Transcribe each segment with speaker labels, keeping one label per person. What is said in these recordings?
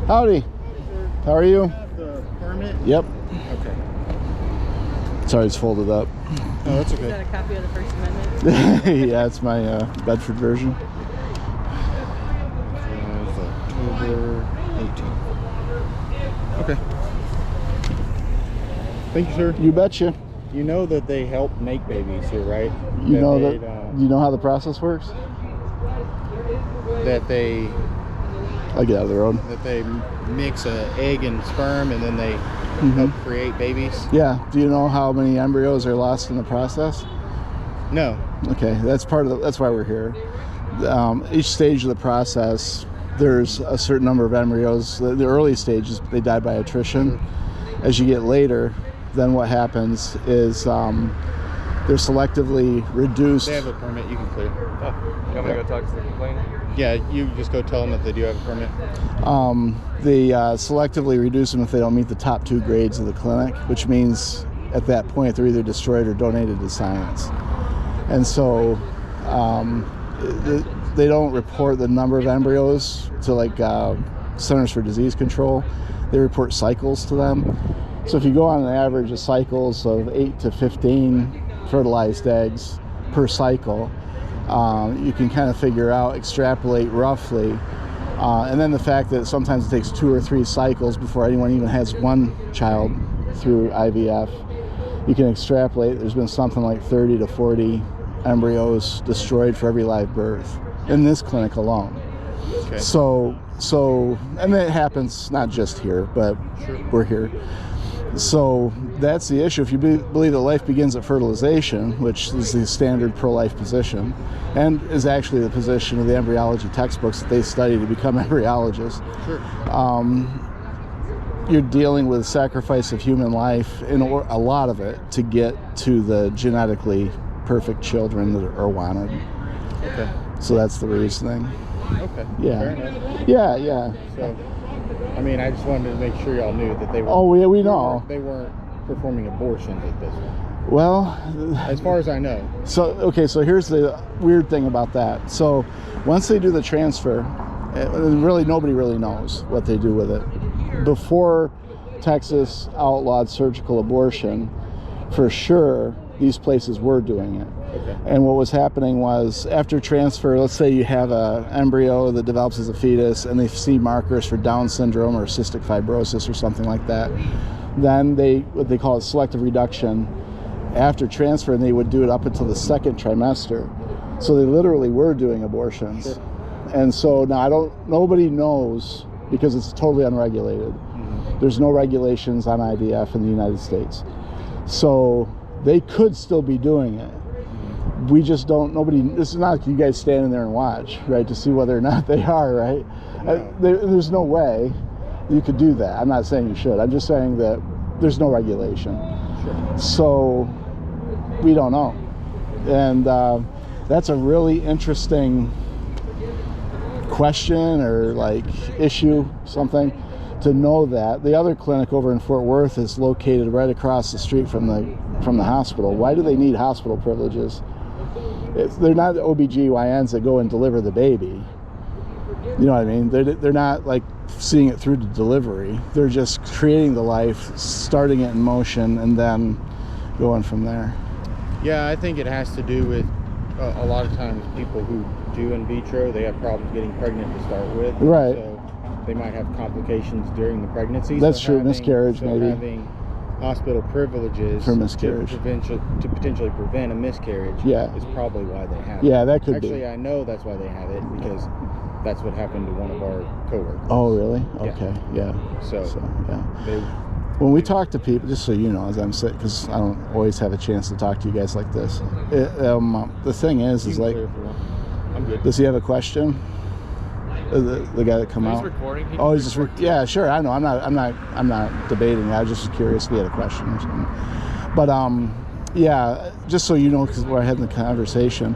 Speaker 1: Howdy. How are you?
Speaker 2: Have the permit?
Speaker 1: Yep.
Speaker 2: Okay.
Speaker 1: Sorry, it's folded up.
Speaker 2: Oh, that's okay.
Speaker 3: Is that a copy of the First Amendment?
Speaker 1: Yeah, it's my Bedford version.
Speaker 2: October 18th. Okay. Thank you, sir.
Speaker 1: You betcha.
Speaker 2: You know that they help make babies here, right?
Speaker 1: You know you know how the process works?
Speaker 2: That they
Speaker 1: I'll get out of the road.
Speaker 2: that they mix an egg and sperm and then they help create babies?
Speaker 1: Yeah. Do you know how many embryos are lost in the process?
Speaker 2: No.
Speaker 1: Okay, that's part of that's why we're here. Each stage of the process, there's a certain number of embryos. The early stages, they die by attrition. As you get later, then what happens is they're selectively reduced.
Speaker 2: They have a permit, you can clear.
Speaker 4: Oh, you want me to go talk to the complainant?
Speaker 2: Yeah, you just go tell them that they do have a permit.
Speaker 1: They selectively reduce them if they don't meet the top 2 grades of the clinic, which means at that point they're either destroyed or donated to science. And so they don't report the number of embryos to like Centers for Disease Control. They report cycles to them. So if you go on an average of cycles of 8 to 15 fertilized eggs per cycle, you can kind of figure out, extrapolate roughly. And then the fact that sometimes it takes 2 or 3 cycles before anyone even has one child through IVF, you can extrapolate. There's been something like 30 to 40 embryos destroyed for every live birth in this clinic alone.
Speaker 2: Okay.
Speaker 1: So, and it happens not just here, but we're here. So that's the issue. If you believe that life begins at fertilization, which is the standard pro-life position, and is actually the position of the embryology textbooks that they study to become embryologists, you're dealing with sacrifice of human life, in a lot of it, to get to the genetically perfect children that are wanted.
Speaker 2: Okay.
Speaker 1: So that's the reasoning.
Speaker 2: Okay.
Speaker 1: Yeah.
Speaker 2: Fair enough.
Speaker 1: Yeah.
Speaker 2: So, I mean, I just wanted to make sure y'all knew that they were.
Speaker 1: Oh, yeah, we know.
Speaker 2: They weren't performing abortions at this one.
Speaker 1: Well,
Speaker 2: as far as I know.
Speaker 1: So, okay, so here's the weird thing about that. So, once they do the transfer, really nobody really knows what they do with it. Before Texas outlawed surgical abortion, for sure, these places were doing it.
Speaker 2: Okay.
Speaker 1: And what was happening was, after transfer, let's say you have an embryo that develops as a fetus and they see markers for Down syndrome or cystic fibrosis or something like that, then what they call it selective reduction after transfer, and they would do it up until the 2nd trimester. So they literally were doing abortions.
Speaker 2: Sure.
Speaker 1: And so now nobody knows, because it's totally unregulated. There's no regulations on IVF in the United States. So they could still be doing it. We just don't, this is not like you guys standing there and watch, right, to see whether or not they are, right?
Speaker 2: No.
Speaker 1: There's no way you could do that. I'm not saying you should. I'm just saying that there's no regulation.
Speaker 2: Sure.
Speaker 1: So we don't know. And that's a really interesting question or like issue, something, to know that. The other clinic over in Fort Worth is located right across the street from the hospital. Why do they need hospital privileges? They're not OBGYNs that go and deliver the baby. You know what I mean? They're not like seeing it through to delivery. They're just creating the life, starting it in motion, and then going from there.
Speaker 2: Yeah, I think it has to do with a lot of times people who do in vitro, they have problems getting pregnant to start with.
Speaker 1: Right.
Speaker 2: So they might have complications during the pregnancy.
Speaker 1: That's true. Miscarriage, maybe.
Speaker 2: Having hospital privileges
Speaker 1: for miscarriage
Speaker 2: to potentially prevent a miscarriage, is probably why they have it.
Speaker 1: Yeah, that could be.
Speaker 2: Actually, I know that's why they have it, because that's what happened to one of our coworkers.
Speaker 1: Oh, really? Okay, yeah.
Speaker 2: So yeah.
Speaker 1: When we talk to people, just so you know, as I'm saying, because I don't always have a chance to talk to you guys like this. The thing is like,
Speaker 2: I'm good.
Speaker 1: Does he have a question? The guy that come out.
Speaker 4: He's recording.
Speaker 1: He's just yeah, sure. I know. I'm not debating. I was just curious if he had a question or something. But yeah, just so you know, because we're having the conversation,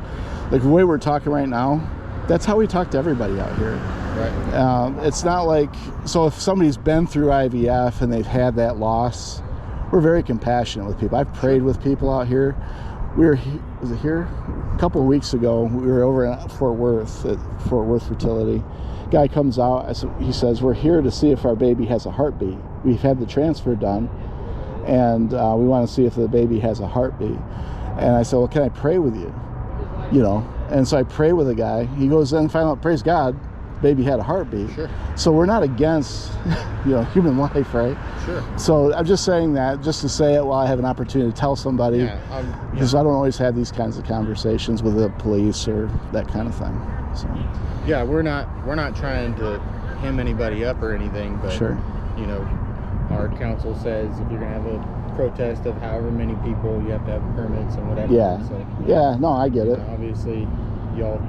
Speaker 1: like the way we're talking right now, that's how we talk to everybody out here.
Speaker 2: Right.
Speaker 1: It's not like, so if somebody's been through IVF and they've had that loss, we're very compassionate with people. I've prayed with people out here. Was it here? a couple of weeks ago, we were over in Fort Worth at Fort Worth Fertility. Guy comes out, he says, we're here to see if our baby has a heartbeat. We've had the transfer done, and we want to see if the baby has a heartbeat. And I said, well, can I pray with you? You know, and so I pray with the guy. He goes in and finds out, praise God, baby had a heartbeat.
Speaker 2: Sure.
Speaker 1: So we're not against, you know, human life, right?
Speaker 2: Sure.
Speaker 1: So I'm just saying that just to say it while I have an opportunity to tell somebody, because I don't always have these kinds of conversations with the police or that kind of thing. So
Speaker 2: yeah, we're not trying to hem anybody up or anything, but
Speaker 1: sure.
Speaker 2: You know, our council says if you're gonna have a protest of however many people, you have to have permits and whatever.
Speaker 1: Yeah.
Speaker 2: So,
Speaker 1: yeah. No, I get it.
Speaker 2: Obviously, y'all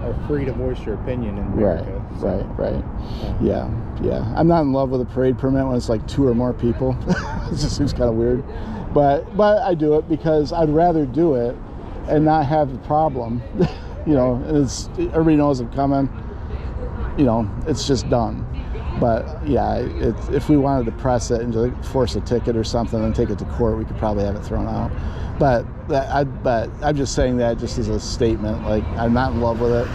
Speaker 2: are free to voice your opinion in America.
Speaker 1: Right. Yeah. I'm not in love with a parade permit when it's like 2 or more people. It just seems kind of weird. But I do it because I'd rather do it and not have the problem. You know, and everybody knows I'm coming. You know, it's just done. But yeah, if we wanted to press it and just force a ticket or something and take it to court, we could probably have it thrown out. But I'm just saying that just as a statement. Like, I'm not in love with it,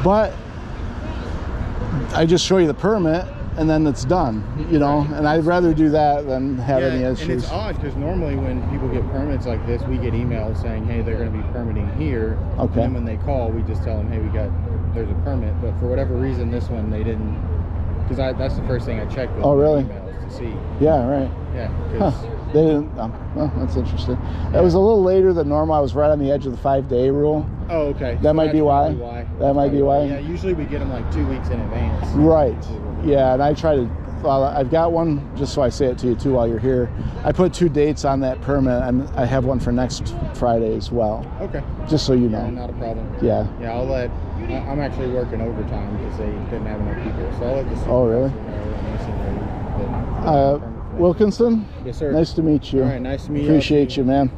Speaker 1: but I just show you the permit and then it's done. You know, and I'd rather do that than have any issues.
Speaker 2: And it's odd because normally when people get permits like this, we get emails saying, "Hey, they're going to be permitting here."
Speaker 1: Okay.
Speaker 2: And then when they call, we just tell them, "Hey, there's a permit." But for whatever reason, this one they didn't. Because that's the first thing I checked with emails to see.
Speaker 1: Yeah, right.
Speaker 2: Yeah.
Speaker 1: Huh. They didn't. Oh, that's interesting. It was a little later than normal. I was right on the edge of the 5-day rule.
Speaker 2: Oh, okay.
Speaker 1: That might be why. That might be why.
Speaker 2: Yeah, usually we get them like 2 weeks in advance.
Speaker 1: Right. Yeah, and I try to. Well, I've got one, just so I say it to you too while you're here. I put 2 dates on that permit, and I have one for next Friday as well.
Speaker 2: Okay.
Speaker 1: Just so you know.
Speaker 2: Yeah, not a problem.
Speaker 1: Yeah.
Speaker 2: Yeah, I'm actually working overtime because they didn't have enough people, so I'll let the
Speaker 1: Oh, really? Wilkinson?
Speaker 2: Yes, sir.
Speaker 1: Nice to meet you.
Speaker 2: All right, nice to meet you.
Speaker 1: Appreciate you, man.